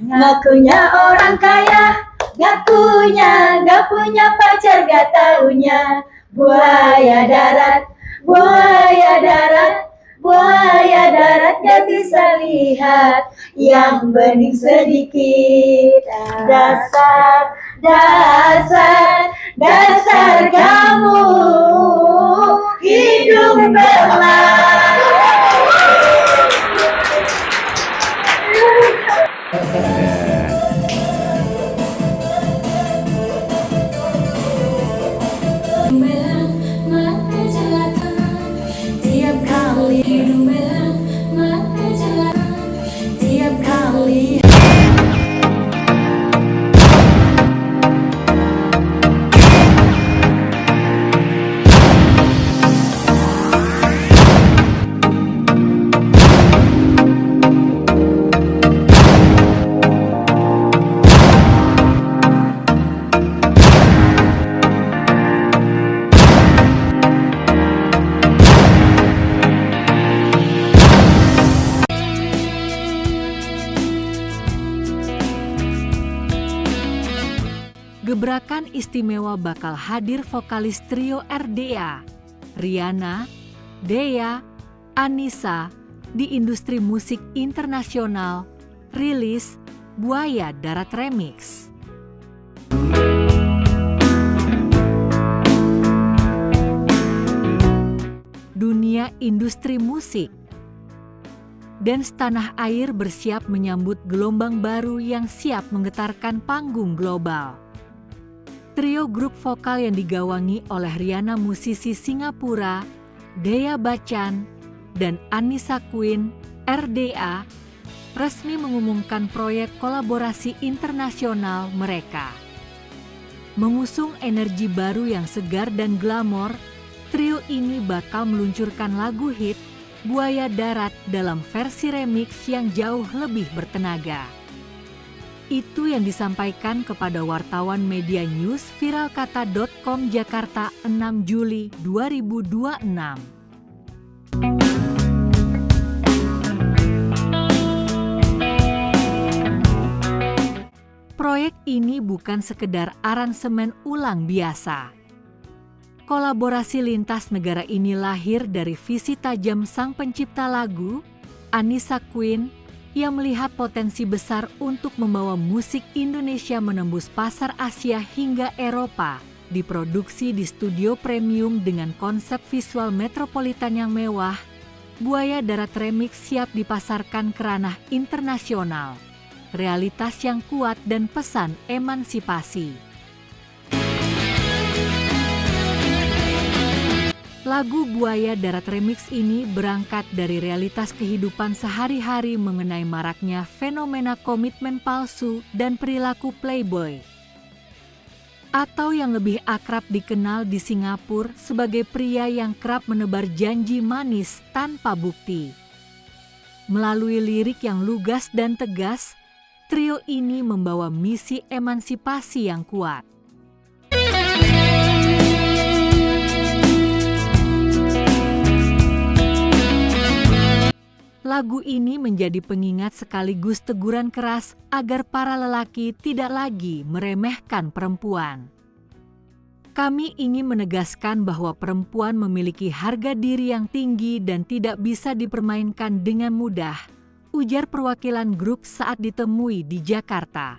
Ngakunya orang kaya, gak punya pacar, gak taunya buaya darat, buaya darat, buaya darat, gak bisa lihat yang bening sedikit. Dasar, dasar, dasar kamu hidung belang. Tiap kali hidung belang, mata jalan. Tiap kali Gebrakan istimewa bakal hadir vokalis trio RDA, Riana, Dea, Anissa di industri musik internasional, rilis Buaya Darat Remix. Dunia industri musik. Dance tanah air bersiap menyambut gelombang baru yang siap menggetarkan panggung global. Trio grup vokal yang digawangi oleh Riana musisi Singapura, Dea Bachchan, dan Anissa Queen, RDA, resmi mengumumkan proyek kolaborasi internasional mereka. Mengusung energi baru yang segar dan glamor, trio ini bakal meluncurkan lagu hit Buaya Darat dalam versi remix yang jauh lebih bertenaga. Itu yang disampaikan kepada wartawan media news viralkata.com Jakarta 6 Juli 2026. Proyek ini bukan sekedar aransemen ulang biasa. Kolaborasi lintas negara ini lahir dari visi tajam sang pencipta lagu, Anissa Queen, yang melihat potensi besar untuk membawa musik Indonesia menembus pasar Asia hingga Eropa, diproduksi di studio premium dengan konsep visual metropolitan yang mewah. Buaya Darat Remix siap dipasarkan ke ranah internasional, realitas yang kuat dan pesan emansipasi. Lagu Buaya Darat Remix ini berangkat dari realitas kehidupan sehari-hari mengenai maraknya fenomena komitmen palsu dan perilaku playboy. Atau yang lebih akrab dikenal di Singapura sebagai pria yang kerap menebar janji manis tanpa bukti. Melalui lirik yang lugas dan tegas, trio ini membawa misi emansipasi yang kuat. Lagu ini menjadi pengingat sekaligus teguran keras agar para lelaki tidak lagi meremehkan perempuan. Kami ingin menegaskan bahwa perempuan memiliki harga diri yang tinggi dan tidak bisa dipermainkan dengan mudah, ujar perwakilan grup saat ditemui di Jakarta.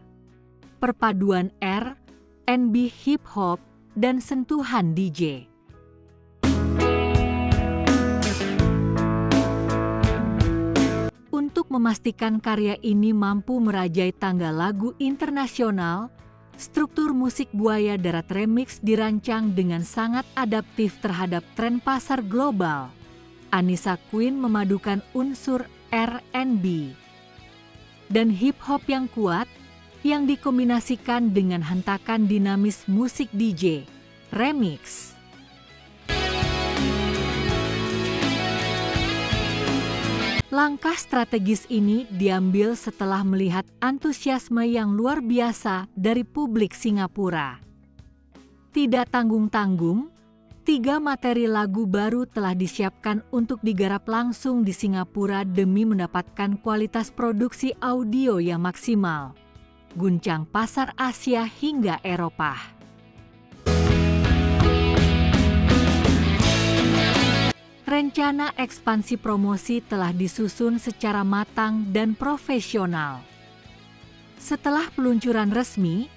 Perpaduan R&B, hip hop, dan sentuhan DJ. Untuk memastikan karya ini mampu merajai tangga lagu internasional, struktur musik Buaya Darat Remix dirancang dengan sangat adaptif terhadap tren pasar global. Anissa Queen memadukan unsur R&B dan hip hop yang kuat yang dikombinasikan dengan hentakan dinamis musik DJ remix. Langkah strategis ini diambil setelah melihat antusiasme yang luar biasa dari publik Singapura. Tidak tanggung-tanggung, 3 materi lagu baru telah disiapkan untuk digarap langsung di Singapura demi mendapatkan kualitas produksi audio yang maksimal, guncang pasar Asia hingga Eropa. Rencana ekspansi promosi telah disusun secara matang dan profesional. Setelah peluncuran resmi,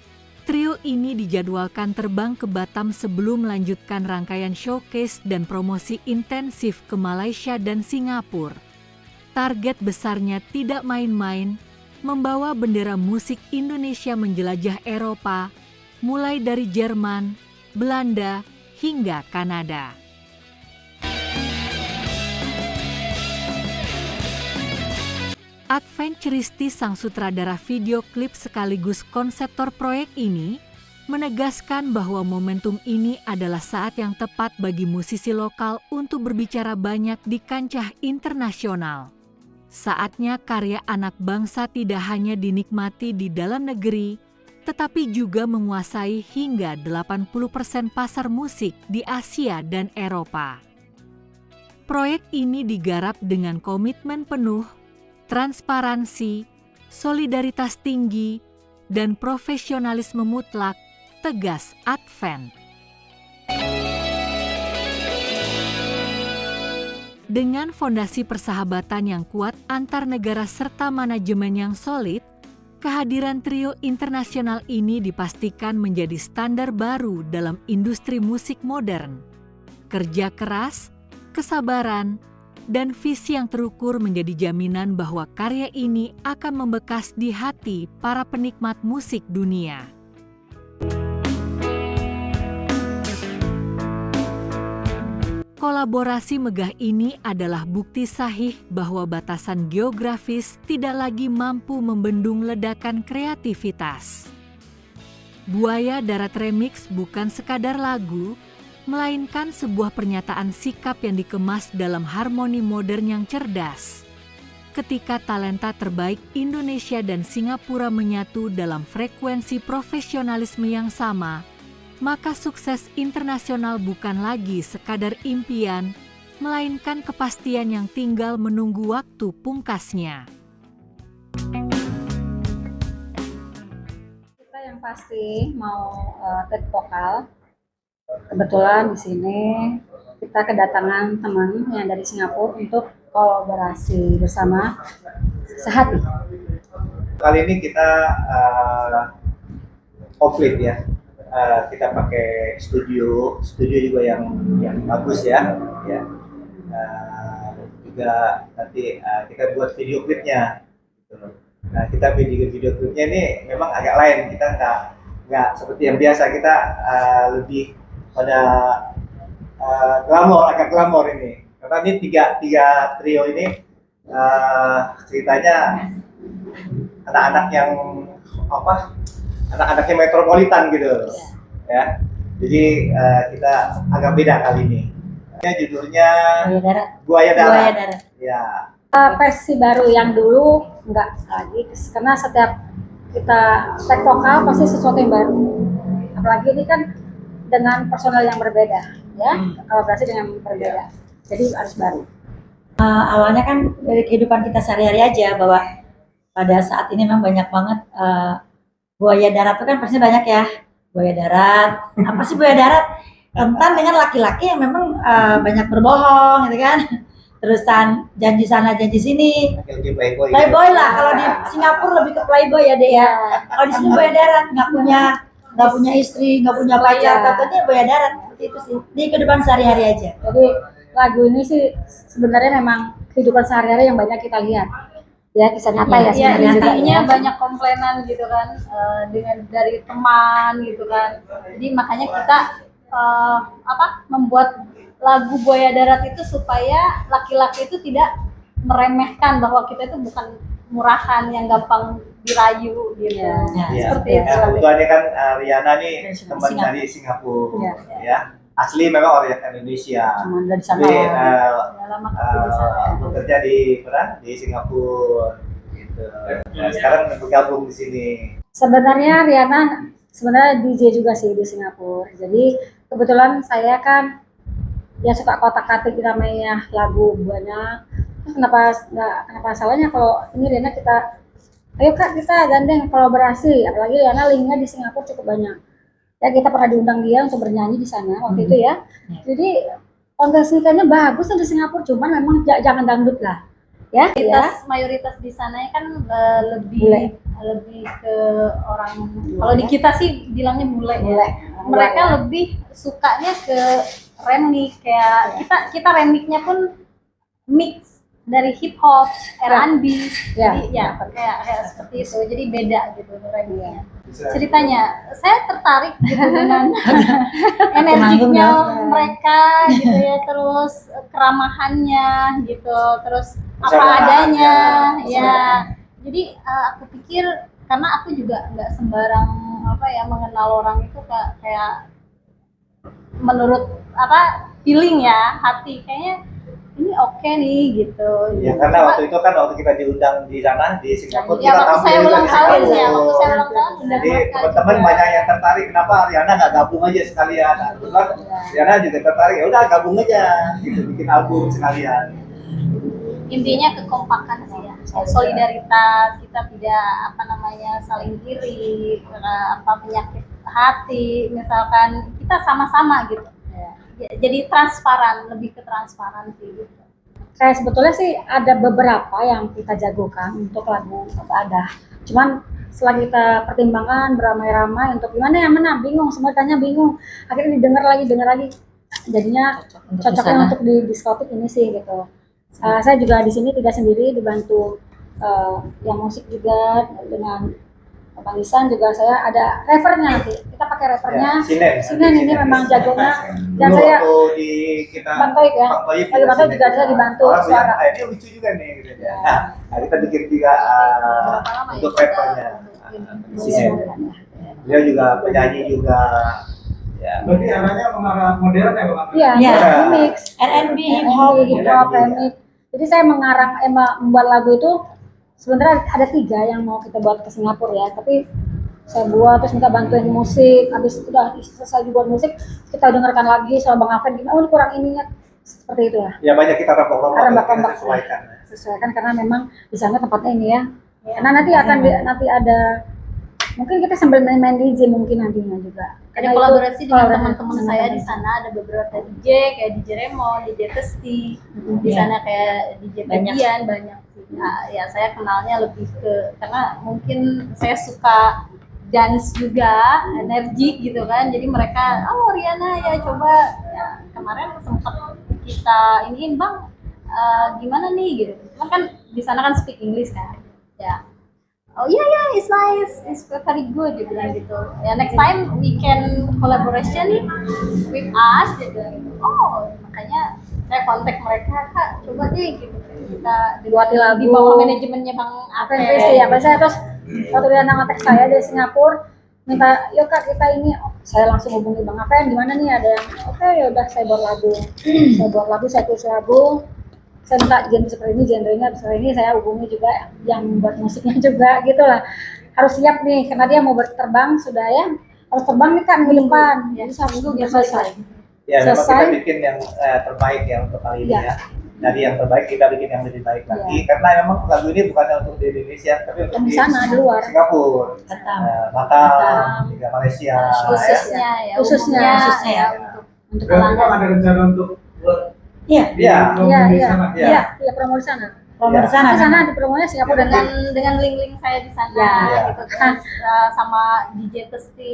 trio ini dijadwalkan terbang ke Batam sebelum melanjutkan rangkaian showcase dan promosi intensif ke Malaysia dan Singapura. Target besarnya tidak main-main, membawa bendera musik Indonesia menjelajah Eropa, mulai dari Jerman, Belanda, hingga Kanada. Adventuristi sang sutradara video klip sekaligus konseptor proyek ini menegaskan bahwa momentum ini adalah saat yang tepat bagi musisi lokal untuk berbicara banyak di kancah internasional. Saatnya karya anak bangsa tidak hanya dinikmati di dalam negeri, tetapi juga menguasai hingga 80% pasar musik di Asia dan Eropa. Proyek ini digarap dengan komitmen penuh, transparansi, solidaritas tinggi, dan profesionalisme mutlak, tegas Advent. Dengan fondasi persahabatan yang kuat antar negara serta manajemen yang solid, kehadiran trio internasional ini dipastikan menjadi standar baru dalam industri musik modern. Kerja keras, kesabaran, dan visi yang terukur menjadi jaminan bahwa karya ini akan membekas di hati para penikmat musik dunia. Kolaborasi megah ini adalah bukti sahih bahwa batasan geografis tidak lagi mampu membendung ledakan kreativitas. Buaya Darat Remix bukan sekadar lagu, melainkan sebuah pernyataan sikap yang dikemas dalam harmoni modern yang cerdas. Ketika talenta terbaik Indonesia dan Singapura menyatu dalam frekuensi profesionalisme yang sama, maka sukses internasional bukan lagi sekadar impian, melainkan kepastian yang tinggal menunggu waktu pungkasnya. Kita yang pasti mau take vokal. Kebetulan di sini kita kedatangan teman yang dari Singapura untuk kolaborasi bersama sehati. Kali ini kita komplit ya. Kita pakai studio juga yang bagus ya. Juga nanti kita buat video klipnya. Nah, kita video klipnya ini memang agak lain. Kita nggak seperti yang biasa. Kita lebih pada agak glamor ini. Karena ini tiga trio ini ceritanya anak-anak yang anak-anaknya metropolitan gitu, ya. Jadi kita agak beda kali ini. Judulnya Buaya Darat. Ya. Versi baru yang dulu enggak lagi, karena setiap kita take vokal pasti sesuatu yang baru. Apalagi ini kan dengan personal yang berbeda, ya, kolaborasi dengan berbeda. Jadi harus baru. Awalnya kan dari kehidupan kita sehari-hari aja, bahwa pada saat ini memang banyak banget buaya darat itu kan pasti banyak ya. Buaya darat, apa sih buaya darat? Rentan dengan laki-laki yang memang banyak berbohong gitu kan. Terusan janji sana janji sini. Playboy lah, kalau di Singapura lebih ke playboy ya deh ya. Kalau di sini buaya darat, nggak punya istri, nggak punya pacar, katanya buaya darat. Seperti itu sih, di kehidupan sehari-hari aja. Jadi lagu ini sih sebenarnya memang kehidupan sehari-hari yang banyak kita lihat. Ya, kisah nyata ya sebenarnya juga. Intinya banyak komplainan gitu kan, dengan dari teman gitu kan. Jadi makanya kita membuat lagu Buaya Darat itu supaya laki-laki itu tidak meremehkan bahwa kita itu bukan murahan yang gampang dirayu gitu. Seperti itu. Kebetulan kan Riana nih teman dari Singapura, ya. Asli memang orang Indonesia. Dari sana. Tapi lama bekerja di Singapura gitu. Nah, sekarang bergabung di sini. Sebenarnya Riana DJ juga sih di Singapura. Jadi kebetulan saya kan dia suka kotak-katik namanya lagu banyak. Terus kenapa salahnya kalau ini Riana kita, ayo Kak kita gandeng kolaborasi, apalagi Riana linknya di Singapura cukup banyak. Ya kita pernah diundang dia untuk bernyanyi di sana waktu itu ya. Jadi kontes nikahnya bagus di Singapura, cuman memang jangan dangdut lah. Ya, Mayoritas di sana kan Bule. lebih ke orang, kalau di kita sih bilangnya bule ya. Mereka lebih sukanya ke remix, kayak kita remixnya pun mix dari hip hop, R&B, Ya. jadi ya kayak seperti itu, jadi beda gitu remixnya. Ceritanya saya tertarik gitu dengan energiknya mereka gitu ya, terus keramahannya gitu, terus apa adanya ya. Jadi aku pikir karena aku juga nggak sembarang mengenal orang itu kayak menurut feeling ya, hati kayaknya ini oke nih gitu. Ya karena waktu itu kan waktu kita diundang di sana di Singapura, ya, kita waktu saya juga ulang di tahun Singapura. ya, waktu saya ulang tahun undang Jadi mereka teman-teman juga. banyak yang tertarik, kenapa Riana nggak gabung aja sekalian? Nah, kebetulan Riana juga tertarik, ya udah gabung aja, gitu bikin album sekalian. Intinya kekompakan sih ya, solidaritas, kita tidak saling iri, penyakit hati, misalkan kita sama-sama gitu. Jadi transparan, lebih ke transparan sih gitu. Saya sebetulnya sih ada beberapa yang kita jagokan untuk lagu ada. Cuman setelah kita pertimbangkan beramai-ramai untuk gimana yang mana, bingung, semua tanya bingung. Akhirnya dengar lagi. Jadinya cocoknya untuk di diskotik ini sih gitu. Saya juga di sini tidak sendiri, dibantu yang musik juga dengan Bang Isan juga. Saya ada refernya nanti, kita pakai refernya. Sinen ini memang jagonya. Dan Dulu saya waktu di kita Bang Toib ya, Bang Toib juga saya dibantu suara. Ini lucu juga nih gitu ya. Nah, kita bikin juga Berapa lama ya untuk kita rappernya. bikin Sinen. Dia juga penyanyi juga. Ya. Berarti arahnya mengarah modern ya Bang? Iya, Iya. remix, R&B, hip hop. hip hop, remix. Jadi saya membuat lagu itu sebenarnya ada 3 yang mau kita buat ke Singapura ya, tapi saya buat terus minta bantuin musik. Habis udah selesai dibuat musik, kita dengarkan lagi sama Bang Afen gimana, ini kurang ininya, seperti itu ya. Ya banyak kita rombak-rombak Rombak-rombak. kita sesuaikan. Sesuaikan karena memang di sana tempatnya ini ya. Karena nanti ada mungkin kita sambil main DJ mungkin nantinya juga. Ada Karena itu kolaborasi dengan kolaborasi teman-teman sama saya di teman-teman. sana, ada beberapa DJ kayak DJ Remon, DJ Testi, di Iya. sana kayak DJ Banyak. Bagian banyak sih. Nah, ya saya kenalnya lebih ke karena mungkin saya suka dance juga, energik gitu kan. Jadi mereka, oh Riana ya coba ya kemarin sempat kita iniin Bang, gimana nih gitu. Cuman kan di sana kan speak English kan. Ya. Oh iya it's nice, it's very good dia bilang gitu. Ya next time we can collaboration with us dia bilang gitu. Oh makanya saya kontak mereka, Kak coba deh gitu kita Buatin lagu. di bawah manajemennya Bang Afen Afen. Festi ya, saya terus waktu dia ngontak saya dari Singapura minta, yuk Kak kita ini, saya langsung hubungi Bang Afen gimana nih, ada yang oke ya udah saya buat lagu, saya tulis lagu, saya minta genre seperti ini, genrenya seperti ini, saya hubungi juga yang buat musiknya juga gitu lah. Harus siap nih karena dia mau berterbang sudah ya, harus terbang nih Kak minggu depan, jadi Sabtu dia selesai. Ya memang kita Selesai. bikin yang terbaik ya untuk kali ini Ya. ya. Dari yang terbaik kita bikin yang lebih baik lagi karena memang lagu ini bukannya untuk di Indonesia tapi untuk Di sana, di luar. Singapura, Batam. Batam, juga Malaysia. Khususnya ya, Khususnya, umumnya khususnya. ya, Untuk Berarti Bang kalangan. ada rencana untuk buat Iya, Iya. promo Iya, di iya, sana? iya, iya promo di sana. promo di sana. Di sana di promonya Singapura dengan link-link saya di sana Ya. gitu terus sama DJ Testi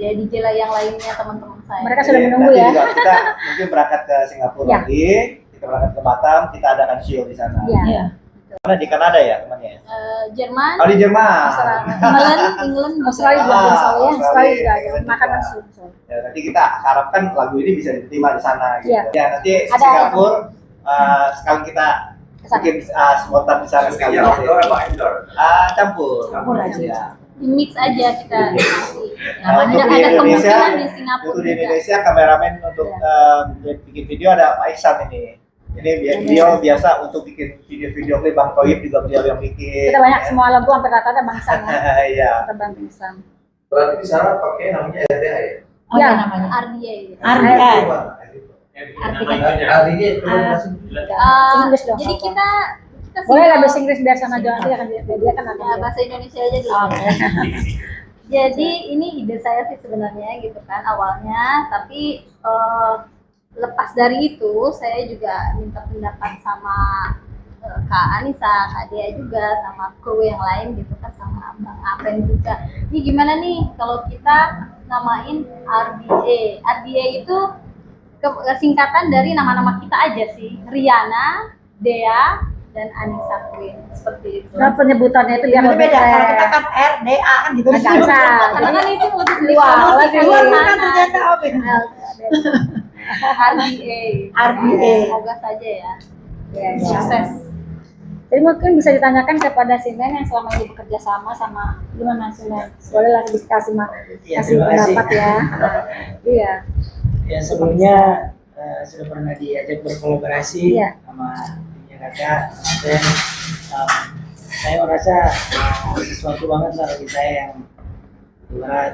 ya DJ lah yang lainnya teman-teman saya. Mereka sudah Jadi, menunggu nanti ya. juga kita mungkin berangkat ke Singapura Ya. lagi, kita berangkat ke Batam, kita adakan show di sana. Iya. Iya. Mana di Kanada ya temannya? Jerman, Oh di Jerman. England, Australia juga ada soalnya, Australia juga ada makanan sup. Ya, nanti kita harapkan lagu ini bisa diterima di sana. Gitu. Iya. Ya nanti Ada- Singapura sekali kita Kesana. bikin spontan di sana sekali. Yang outdoor apa indoor? Campur. Campur aja. Ya. di mix aja kita nanti. Nah, untuk di ada Indonesia, kemungkinan di Singapura untuk di juga. Indonesia kameramen untuk bikin video ada Pak Iksan ini. Ini beliau biasa untuk bikin video-video klip, Bang Toib juga beliau yang bikin. Kita banyak semua lagu hampir rata-rata bangsa ya. Iya. Kita bantu Islam. Berarti di sana pakai namanya RDA ya? Oh, Ya. apa namanya? RDA gitu. Ardia. Aldi Inggris dong. Jadi kita boleh lah bahasa Inggris biar sama Johan dia kan ya, akan bahasa Indonesia aja dulu. Jadi ini ide saya sih sebenarnya gitu kan awalnya, tapi lepas dari itu saya juga minta pendapat sama Kak Anissa, Kak Dea juga, sama kru yang lain gitu kan, sama Bang Apen juga. Ini gimana nih kalau kita namain RDA? RDA itu singkatan dari nama-nama kita aja sih, Riana, Dea, dan Anissa Queen, seperti itu. Nah, penyebutannya itu biar Itu lebih beda. Kalau kita keren. kan RDA kan gitu. Agak usah. Karena kan itu untuk Luar, musik luar luar kan sana. ternyata apa ini? RDA. RDA. Semoga saja ya. Ya, ya. Sukses. Jadi mungkin bisa ditanyakan kepada Simen yang selama ini bekerja sama gimana Simen? Boleh lah dikasih Ya, kasih terima kasih. pendapat ya. Iya. Ya sebelumnya sudah pernah diajak berkolaborasi Iya. sama punya kakak dan saya merasa sesuatu banget lah bagi saya yang berat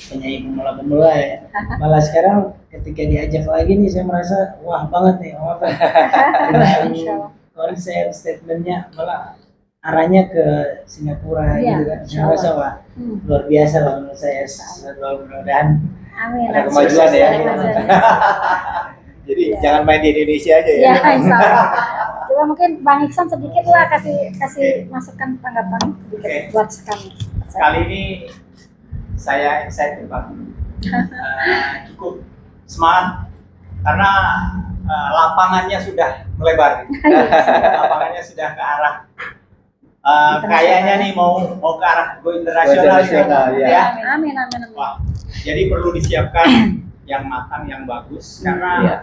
penyanyi pemula ya. Malah sekarang ketika diajak lagi nih saya merasa wah banget nih apa dengan konsep statementnya malah arahnya ke Singapura Iya, gitu kan. Saya insya merasa wah luar biasa lah menurut saya. Mudah-mudahan Amin. Ada kemajuan ya. Ada kemajuan. Jadi jangan main di Indonesia aja ya. Iya, insya Allah. Coba mungkin Bang Iksan sedikit lah kasih masukan tanggapan sedikit Oke. buat kami. Kali ini saya excited banget. Cukup semangat karena lapangannya sudah melebar. Lapangannya sudah ke arah kayaknya nih mau ke arah go internasional internasional, ya. Amin, amin, amin. Wah, jadi perlu disiapkan yang matang, yang bagus karena Iya.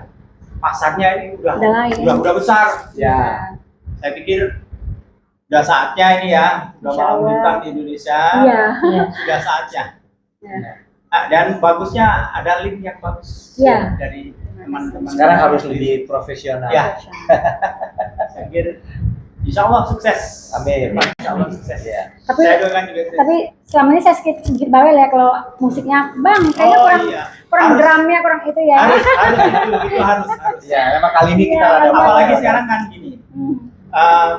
pasarnya ini Udah lain. udah besar. Ya. Saya pikir udah saatnya ini ya, udah Insya malam Allah. bintang di Indonesia, Iya. sudah saatnya. Ya. Dan bagusnya ada link yang bagus Iya. dari teman-teman. Sekarang harus lebih profesional. Ya, saya pikir Insya Allah sukses. Amin. Insya Allah sukses ya. Tapi Saya doakan juga sukses. tapi selama ini saya sedikit bawel ya kalau musiknya Bang kayaknya Oh, kurang iya. kurang Harus. drumnya kurang itu ya. harus itu harus. Ya, memang kali ini kita Iya, ada Apalagi sekarang kan gini, Hmm.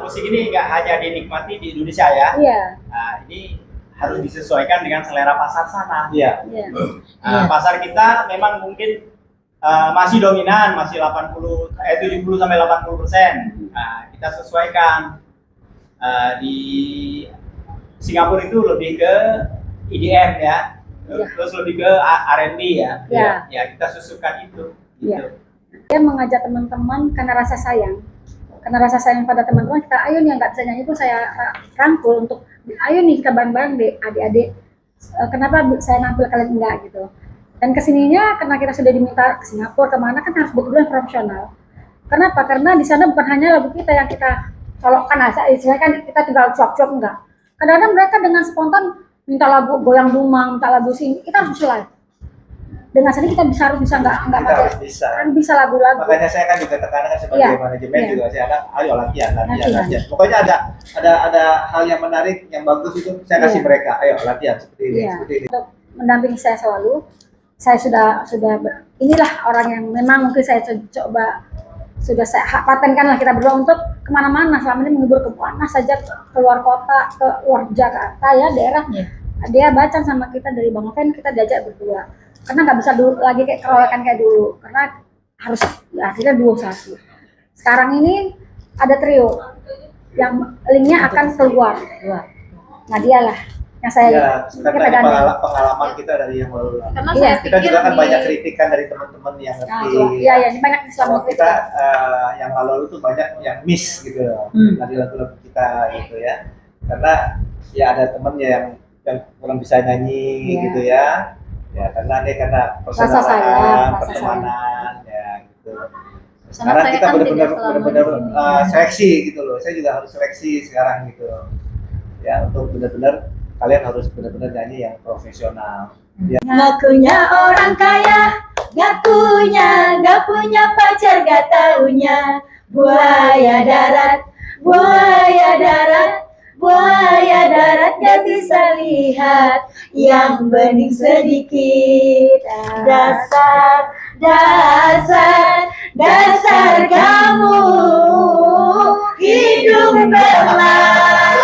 musik ini nggak hanya dinikmati di Indonesia ya. Iya. Nah, ini harus disesuaikan dengan selera pasar sana. Iya. Iya. Pasar kita memang mungkin masih dominan, masih 70 sampai 80%. Nah, kita sesuaikan. Di Singapura itu lebih ke EDM ya, Iya. terus lebih ke R&B ya. Iya. Ya kita susukan itu. Iya. Gitu. Saya mengajak teman-teman karena rasa sayang. Karena rasa sayang pada teman-teman, kita ayo nih yang nggak bisa nyanyi pun saya rangkul untuk ayo nih kita bareng-bareng deh adik-adik. Kenapa saya nampil kalian enggak gitu. Dan kesininya karena kita sudah diminta ke Singapura kemana kan harus betul-betul profesional. Kenapa? Karena di sana bukan hanya lagu kita yang kita colokkan aja, istilahnya kan kita tinggal cuap-cuap enggak. Kadang-kadang mereka dengan spontan minta lagu goyang dumang, minta lagu sini, kita harus live. Dengan sini kita harus bisa enggak Kita pakai harus bisa. kan bisa lagu-lagu. Makanya saya kan juga tekankan sebagai Iya. manajemen Iya. juga saya kan ayo latihan. Latihan. Pokoknya ada hal yang menarik, yang bagus itu saya kasih Iya. mereka. Ayo latihan seperti ini, Iya. seperti ini. Untuk mendampingi saya selalu, saya inilah orang yang memang mungkin saya sudah saya patenkan lah kita berdua untuk kemana-mana selama ini menghibur ke mana saja, keluar kota, ke luar Jakarta ya daerah. Iya. Dia baca sama kita dari Bang Fen, kita diajak berdua karena nggak bisa dulu lagi kayak keroyokan kayak dulu karena harus ya, akhirnya duo satu. Sekarang ini ada trio yang linknya akan keluar. Nah dialah yang saya Ya, kita karena gandeng. pengalaman kita dari yang lalu. Karena Iya. saya Kita pikir juga kan di banyak kritikan dari teman-teman yang Nah, ngerti. iya ya, ini banyak Islam Kalau kita yang lalu itu banyak yang miss gitu dari lagu-lagu kita gitu ya, karena ya ada temennya yang kurang bisa nyanyi Iya. gitu ya karena Rasa sayang, perkenalan, rasa pertemanan ya gitu. Karena Sekarang saya kita kan benar-benar tidak selama benar-benar di sini. seleksi gitu loh. Saya juga harus seleksi sekarang gitu ya, untuk benar-benar kalian harus benar-benar nyanyi yang profesional. Ngakunya orang kaya, gak punya pacar, gak taunya buaya darat, buaya darat gak bisa lihat, yang bening sedikit. Dasar, dasar, dasar kamu hidung belang.